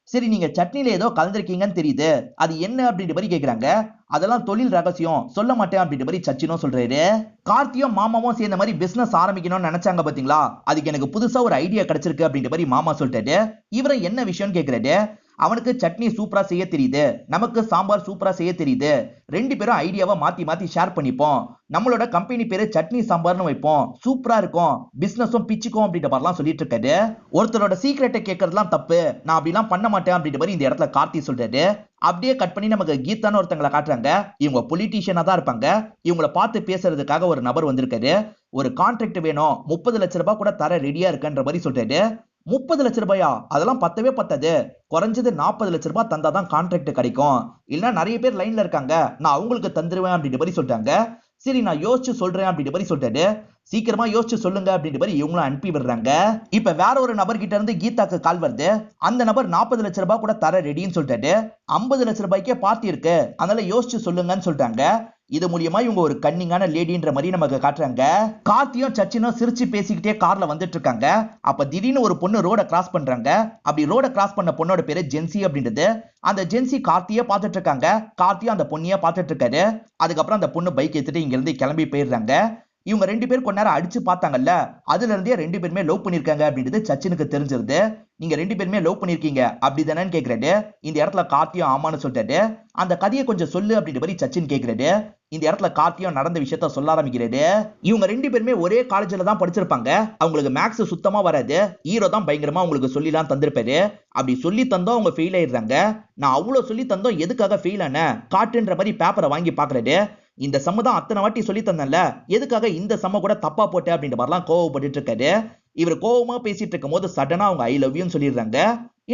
சரி நீங்க சட்னில ஏதோ கலந்திருக்கீங்கன்னு தெரியுது, அது என்ன அப்படின்ற மாதிரி கேக்குறாங்க. அதெல்லாம் தொழில் ரகசியம், சொல்ல மாட்டேன் அப்படின்ற மாதிரி சச்சினும் சொல்றாரு. கார்த்தியும் மாமாவும் சேர்ந்த மாதிரி பிசினஸ் ஆரம்பிக்கணும்னு நினைச்சாங்க பாத்தீங்களா, அதுக்கு எனக்கு புதுசா ஒரு ஐடியா கிடைச்சிருக்கு அப்படின்ற மாதிரி மாமா சொல்லிட்டாரு. இவரை என்ன விஷயம்னு கேக்குறாரு. அவனுக்கு சட்னி சூப்பரா செய்ய தெரியுது, நமக்கு சாம்பார் சூப்பரா செய்ய தெரியுது, ரெண்டு பேரும் ஐடியாவை மாத்தி மாத்தி ஷேர் பண்ணிப்போம், நம்மளோட கம்பெனி பேரு சட்னி சாம்பார்னு வைப்போம், சூப்பரா இருக்கும், பிசினஸும் பிச்சுக்கும் அப்படின்ற மாதிரிலாம் சொல்லிட்டு இருக்காரு. ஒருத்தரோட சீக்கிரட்டை கேட்கறதுலாம் தப்பு, நான் அப்படிலாம் பண்ண மாட்டேன் அப்படின்ற மாதிரி இந்த இடத்துல கார்த்தி சொல்றாரு. அப்படியே கட் பண்ணி நமக்கு கீதான்னு ஒருத்தங்களை காட்டுறாங்க. இவங்க பொலிட்டீஷியனா தான் இருப்பாங்க. இவங்களை பார்த்து பேசுறதுக்காக ஒரு நபர் வந்திருக்காரு. ஒரு கான்ட்ராக்ட் வேணும், 30 லட்சம் ரூபாய் கூட தர ரெடியா இருக்கன்ற மாதிரி சொல்றாரு. 30 லட்சம் ரூபாயா, அதெல்லாம் பத்தவே பத்தாது, குறைஞ்சது 40 லட்சம் ரூபாய் தந்தாதான் கான்ட்ராக்ட் கிடைக்கும், இல்லைன்னா நிறைய பேர் லைன்ல இருக்காங்க, நான் அவங்களுக்கு தந்துருவேன் அப்படின்ற மாதிரி சொல்றாங்க. சரி நான் யோசிச்சு சொல்றேன் அப்படின்ற மாதிரி சொல்லிட்டாரு. சீக்கிரமா யோசிச்சு சொல்லுங்க அப்படின்ற மாதிரி இவங்களும் அனுப்பி விடுறாங்க. இப்ப வேற ஒரு நபர் கிட்ட இருந்து கீதாக்கு கால் வருது. அந்த நபர் 40 லட்சம் ரூபாய் கூட தர ரெடின்னு சொல்லிட்டாரு. 50 லட்சம் ரூபாய்க்கே பார்ட்டி இருக்கு, அதனால யோசிச்சு சொல்லுங்கன்னு சொல்லிட்டாங்க. இது மூலியமா இவங்க ஒரு கன்னிங்கான லேடின்ற மாதிரி நமக்கு காட்டுறாங்க. கார்த்தியும் சச்சினும் சிரிச்சு பேசிக்கிட்டே கார்ல வந்துட்டு இருக்காங்க. அப்ப திடீர்னு ஒரு பொண்ணு ரோட கிராஸ் பண்றாங்க. அப்படி ரோட கிராஸ் பண்ண பொண்ணோட பேரு ஜென்சி அப்படின்றது. அந்த ஜென்சி கார்த்தியே பார்த்துட்டு இருக்காங்க. கார்த்தியும் அந்த பொண்ணியே பார்த்துட்டு இருக்காரு. அதுக்கப்புறம் அந்த பொண்ணு பைக் எடுத்துட்டு இங்க இருந்து கிளம்பி போயிடுறாங்க. இவங்க ரெண்டு பேரும் கொஞ்ச நேரம் அடிச்சு பார்த்தாங்கல்ல, அதுல இருந்தே ரெண்டு பேருமே லவ் பண்ணிருக்காங்க அப்படின்றது சச்சினுக்கு தெரிஞ்சிருது. நீங்க ரெண்டு பேருமே லவ் பண்ணிருக்கீங்க அப்படிதானேன்னு கேக்குறாரு. இந்த இடத்துல கார்த்தியும் ஆமான்னு சொல்லிட்டாரு. அந்த கதையை கொஞ்சம் சொல்லு அப்படின்ற மாதிரி சச்சின் கேக்குறாரு. இந்த இடத்துல கார்த்தியும் நடந்த விஷயத்த சொல்ல ஆரம்பிக்கிறாரு. இவங்க ரெண்டு பேருமே ஒரே காலேஜ்ல தான் படிச்சிருப்பாங்க. அவங்களுக்கு மேக்ஸ் சுத்தமா வராது. ஹீரோ தான் பயங்கரமா உங்களுக்கு சொல்லிலாம் தந்திருப்பாரு. அப்படி சொல்லி தந்தோம் அவங்க ஃபெயில் ஆயிடுறாங்க. நான் அவ்வளவு சொல்லி தந்தோம், எதுக்காக ஃபெயில் ஆன காட்டுன்ற மாதிரி பேப்பரை வாங்கி பாக்குறாரு. இந்த சம்ம தான் அத்தனை வாட்டி சொல்லி தந்தேன்ல, எதுக்காக இந்த சம்ம கூட தப்பா போட்ட அப்படின்ற மாதிரிலாம் கோவப்பட்டு இருக்காரு. இவர் கோவமா பேசிட்டு இருக்கும் போது சடனா அவங்க ஐ லவ் யூ சொல்லிடுறாங்க.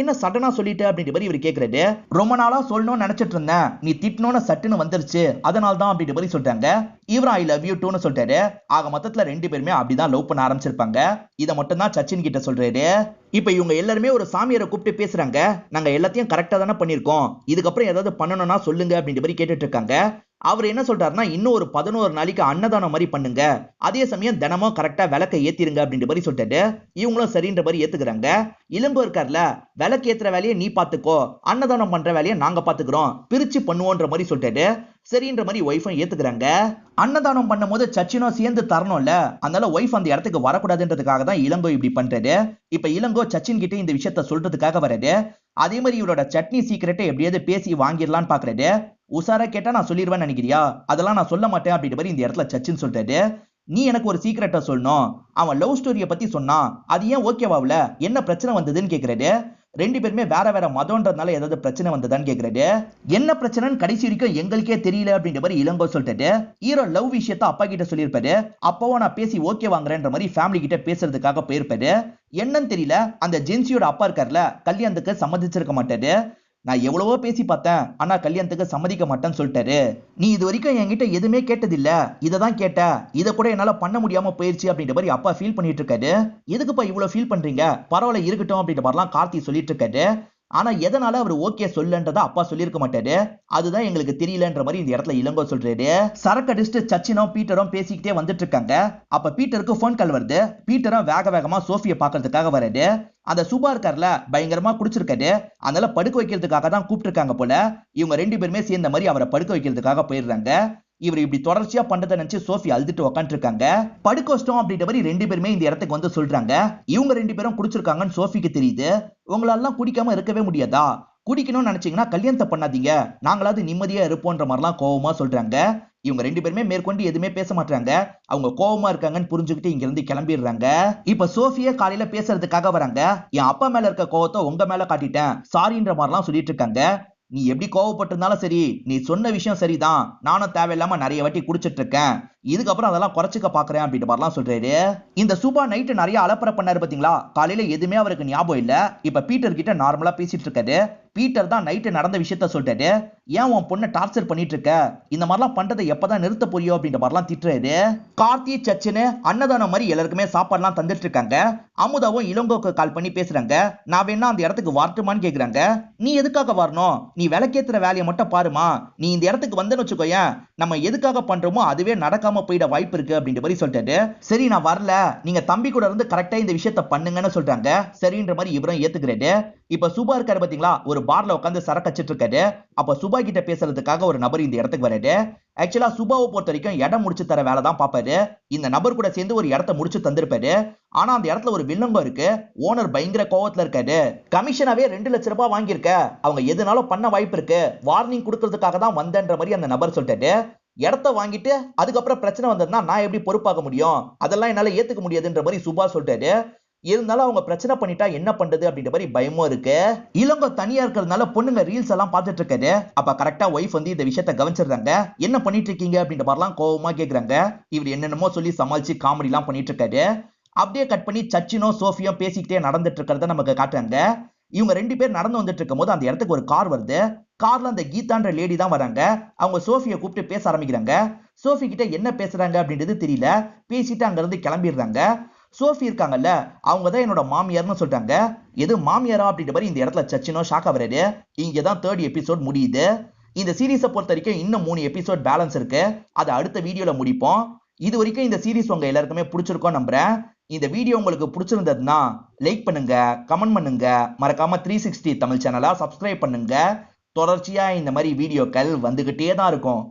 என்ன சடனா சொல்லிட்டு அப்படின்ற மாதிரி இவர் கேக்குறாரு. ரொம்ப நாளா சொல்லணும்னு நினைச்சிட்டு இருந்தேன், நீ திட்டணும்னு சட்டுன்னு வந்துருச்சு, அதனால தான் அப்படின்ற மாதிரி சொல்லிட்டாங்க. இவரும் ஐ லவ் யூ டூன்னு சொல்லிட்டாரு. ஆக மொத்தத்துல ரெண்டு பேருமே அப்படிதான் லவ் பண்ண ஆரம்பிச்சிருப்பாங்க. இதை மட்டும் தான் சச்சின் கிட்ட சொல்றாரு. இப்ப இவங்க எல்லாருமே ஒரு சாமியாரை கூப்பிட்டு பேசுறாங்க. நாங்க எல்லாத்தையும் கரெக்டா தானே பண்ணிருக்கோம், இதுக்கப்புறம் ஏதாவது பண்ணணும்னா சொல்லுங்க அப்படின்ற மாதிரி கேட்டுட்டு இருக்காங்க. அவர் என்ன சொல்றாருன்னா, இன்னும் ஒரு 11 நாளைக்கு அன்னதானம் மாதிரி பண்ணுங்க, அதே சமயம் தினமும் கரெக்டா விளக்க ஏத்திருங்க அப்படின்ற மாதிரி சொல்லிட்டாரு. இவங்களும் சரின்ற மாதிரி ஏத்துக்கிறாங்க. இளம்போ இருக்கார்ல, விளக்கு ஏத்துற வேலையை நீ பாத்துக்கோ, அன்னதானம் பண்ற வேலையை நாங்க பாத்துக்கிறோம், பிரிச்சு பண்ணுவோன்ற மாதிரி சொல்லிட்டாரு. சரின்ற மாதிரி ஒய்ஃபும் ஏத்துக்கிறாங்க. அன்னதானம் பண்ணும் போது சச்சினும் சேர்ந்து தரணும்ல, அதனால ஒய்ஃப் அந்த இடத்துக்கு வரக்கூடாதுன்றதுக்காக தான் இளங்கோ இப்படி பண்றாரு. இப்ப இளங்கோ சச்சின் கிட்ட இந்த விஷயத்த சொல்றதுக்காக வராரு. அதே மாதிரி இவரோட சட்னி சீக்கிரட்டை எப்படியாவது பேசி வாங்கிடலான்னு பாக்குறாரு. உசாரா கேட்டா நான் சொல்லிடுவேன்னு நினைக்கிறியா, அதெல்லாம் நான் சொல்ல மாட்டேன் அப்படின்ற மாதிரி இந்த இடத்துல சச்சின் சொல்றாரு. நீ எனக்கு ஒரு சீக்கிரட்டை சொல்லணும், அவன் லவ் ஸ்டோரிய பத்தி சொன்னான், அது ஏன் ஓகேவாவில, என்ன பிரச்சனை வந்ததுன்னு கேக்குறாரு. ரெண்டு பேருமே வேற வேற மதம்ன்றதுனால ஏதாவது பிரச்சனை வந்ததான்னு கேக்குறாரு. என்ன பிரச்சனைன்னு கடைசி வரைக்கும் எங்களுக்கே தெரியல அப்படின்ற மாதிரி இளங்கோ சொல்லிட்டு ஹீரோ லவ் விஷயத்த அப்பா கிட்ட சொல்லியிருப்பாரு. அப்பவும் நான் பேசி ஓகே வாங்குறேன்ற மாதிரி ஃபேமிலி கிட்ட பேசுறதுக்காக போயிருப்பாரு. என்னன்னு தெரியல, அந்த ஜென்சியோட அப்பா இருக்கார்ல, கல்யாணத்துக்கு சம்மதிச்சிருக்க மாட்டாரு. நான் எவ்வளவோ பேசி பார்த்தேன், ஆனா கல்யாணத்துக்கு சம்மதிக்க மாட்டேன்னு சொல்லிட்டாரு. நீ இது வரைக்கும் என்கிட்ட எதுவுமே கேட்டதில்ல, இததான் கேட்ட, இத கூட என்னால பண்ண முடியாம போயிருச்சு அப்படின்ற மாதிரி அப்பா ஃபீல் பண்ணிட்டு இருக்காரு. எதுக்குப்பா இவ்வளவு ஃபீல் பண்றீங்க, பரவாயில்ல இருக்கட்டும் அப்படின்ற மாதிரிலாம் கார்த்தி சொல்லிட்டு இருக்காரு. ஆனா எதனால அவர் ஓகே சொல்லன்றத அப்பா சொல்லியிருக்க மாட்டாரு. அதுதான் எங்களுக்கு தெரியலன்ற மாதிரி இந்த இடத்துல இளங்கோ சொல்றாரு. சரக்கு அடிச்சுட்டு சச்சினும் பீட்டரும் பேசிக்கிட்டே வந்துட்டு இருக்காங்க. அப்ப பீட்டருக்கு போன் கால் வருது. பீட்டரும் வேக வேகமா சோஃபியை பாக்குறதுக்காக வராரு. அந்த சுபா இருக்கார்ல, பயங்கரமா குடிச்சிருக்காரு. அதனால படுக்க வைக்கிறதுக்காக தான் கூப்பிட்டு இருக்காங்க போல. இவங்க ரெண்டு பேருமே சேர்ந்த மாதிரி அவரை படுக்க வைக்கிறதுக்காக போயிடுறாங்க. இவர் இப்படி தொடர்ச்சியா பண்றதை நினைச்சு சோஃபி அழுதுட்டு உட்காந்து இருக்காங்க. படுக்க வச்சிட்டோம் அப்படின்ற மாதிரி ரெண்டு பேருமே இந்த இடத்துக்கு வந்து சொல்றாங்க. இவங்க ரெண்டு பேரும் குடிச்சிருக்காங்கன்னு சோஃபிக்கு தெரியுது. உங்களால குடிக்காம இருக்கவே முடியாதா, குடிக்கணும்னு நினைச்சீங்கன்னா கல்யாணத்தை பண்ணாதீங்க, நாங்களாவது நிம்மதியா இருப்போன்ற மாதிரிலாம் கோவமா சொல்றாங்க. இவங்க ரெண்டு பேருமே மேற்கொண்டு எதுவுமே பேச மாட்டாங்க. அவங்க கோவமா இருக்காங்கன்னு புரிஞ்சுக்கிட்டு இங்க இருந்து கிளம்பிடுறாங்க. இப்ப சோஃபியா காலையில பேசுறதுக்காக வராங்க. என் அப்பா மேல இருக்க கோவத்தை உங்க மேல காட்டிட்டேன், சாரின்ற மாதிரிலாம் சொல்லிட்டு இருக்காங்க. நீ எப்படி கோவப்பட்டிருந்தாலும் சரி, நீ சொன்ன விஷயம் சரிதான், நானும் தேவையில்லாம நிறைய வாட்டி குடிச்சிட்டு இருக்கேன், இதுக்கப்புறம் அதெல்லாம் குறைச்சிக்க பாக்குறேன் அப்படின்ற மாதிரிலாம் சொல்றாரு. இந்த சுபா நைட்டு நிறைய அலப்பறை பண்ணாரு பாத்தீங்களா, காலையில எதுவுமே அவருக்கு ஞாபகம் இல்ல. இப்ப பீட்டர் கிட்ட நார்மலா பேசிட்டு இருக்காரு. பீட்டர் தான் நைட்டு நடந்த விஷயத்த சொல்றாரு. ஏன் உன் பொண்ணை டார்ச்சர் பண்ணிட்டு இருக்க, இந்த மாதிரிலாம் பண்றதை எப்பதான் நிறுத்த போறியோ அப்படின்ற மாதிரிலாம் திட்டுறாரு. கார்த்தி சச்சின்னு அன்னதானம் மாதிரி எல்லாருக்குமே சாப்பாடுலாம் தந்துட்டு இருக்காங்க. அமுதாவும் இளங்கோக்கு கால் பண்ணி பேசுறாங்க. நான் வேணா அந்த இடத்துக்கு வரட்டுமான்னு கேக்குறாங்க. நீ எதுக்காக வரணும், நீ விளக்கேத்துற வேலையை மட்டும் பாருமா, நீ இந்த இடத்துக்கு வந்தேன்னு வச்சுக்கோயேன், நம்ம எதுக்காக பண்றோமோ அதுவே நடக்காம போயிட வாய்ப்பு இருக்கு அப்படின்ற மாதிரி சொல்லிட்டாரு. சரி நான் வரல, நீங்க தம்பி கூட இருந்து கரெக்டா இந்த விஷயத்த பண்ணுங்கன்னு சொல்றாங்க. சரின்ற மாதிரி இவரும் ஏத்துக்கிறாரு. இப்ப சுபா இருக்காரு பாத்தீங்களா, ஒரு பார்ல உட்காந்து சரக்கு அடிச்சிட்டு இருக்காரு. அப்ப சுபா கிட்ட பேசுறதுக்காக ஒரு நபர் இந்த இடத்துக்கு வராரு. ஆக்சுவலா சுபாவை பொறுத்த வரைக்கும் இடம் முடிச்சு தர வேலை தான் பாப்பாரு. இந்த நபர் கூட சேர்ந்து ஒரு இடத்த முடிச்சு தந்திருப்பாரு. ஆனா அந்த இடத்துல ஒரு வில்லங்கம் இருக்கு. ஓனர் பயங்கர கோவத்துல இருக்காரு. கமிஷனாவே 2 லட்சம் ரூபாய் வாங்கியிருக்க, அவங்க எதுனாலும் பண்ண வாய்ப்பு இருக்கு, வார்னிங் கொடுக்கறதுக்காக தான் வந்தேன்ற மாதிரி அந்த நபர் சொல்லிட்டாரு. இடத்த வாங்கிட்டு அதுக்கப்புறம் பிரச்சனை வந்ததுன்னா நான் எப்படி பொறுப்பாக முடியும், அதெல்லாம் என்னால ஏத்துக்க முடியாதுன்ற மாதிரி சுபா சொல்லிட்டாரு. இருந்தாலும் அவங்க பிரச்சனை பண்ணிட்டா என்ன பண்றது அப்படின்ற மாதிரி பயமும் இருக்கு. இளங்கோ தனியா இருக்கிறதுனால பொண்ணுங்க ரீல்ஸ் எல்லாம் பார்த்துட்டு இருக்காரு. அப்ப கரெக்டா ஒய்ஃப் வந்து இந்த விஷயத்தை கவனிச்சிடுறாங்க. என்ன பண்ணிட்டு இருக்கீங்க அப்படின்ற மாதிரிலாம் கோவமா கேக்குறாங்க. இவர் என்னென்னமோ சொல்லி சமாளிச்சு காமெடி எல்லாம் பண்ணிட்டு இருக்காரு. அப்படியே கட் பண்ணி சச்சினும் சோஃபியும் பேசிக்கிட்டே நடந்துட்டு இருக்கிறத நமக்கு காட்டுறாங்க. இவங்க ரெண்டு பேர் நடந்து வந்துட்டு இருக்கும் போது அந்த இடத்துக்கு ஒரு கார் வருது. கார்ல அந்த கீதான்ற லேடி தான் வராங்க. அவங்க சோஃபியை கூப்பிட்டு பேச ஆரம்பிக்கிறாங்க. சோஃபி கிட்ட என்ன பேசுறாங்க அப்படின்றது தெரியல. பேசிட்டு அங்க இருந்து கிளம்பிடுறாங்க. சோஃபி இருக்காங்கல்ல, அவங்க தான் என்னோட மாமியார்னு சொல்றாங்க. எது மாமியாரா அப்படின்ற மாதிரி இந்த இடத்துல சச்சினோ ஷாக் ஆகுறாரு. இங்கதான் 3rd எபிசோட் முடியுது. இந்த சீரீஸை பொறுத்த வரைக்கும் இன்னும் 3 எபிசோட் பேலன்ஸ் இருக்கு. அதை அடுத்த வீடியோல முடிப்போம். இது வரைக்கும் இந்த சீரீஸ் உங்க எல்லாருக்குமே பிடிச்சிருக்கோம் நம்புறேன். இந்த வீடியோ உங்களுக்கு பிடிச்சிருந்ததுன்னா லைக் பண்ணுங்க, கமெண்ட் பண்ணுங்க, மறக்காம 360 தமிழ் சேனலா சப்ஸ்கிரைப் பண்ணுங்க. தொடர்ச்சியா இந்த மாதிரி வீடியோக்கள் வந்துகிட்டே தான் இருக்கும்.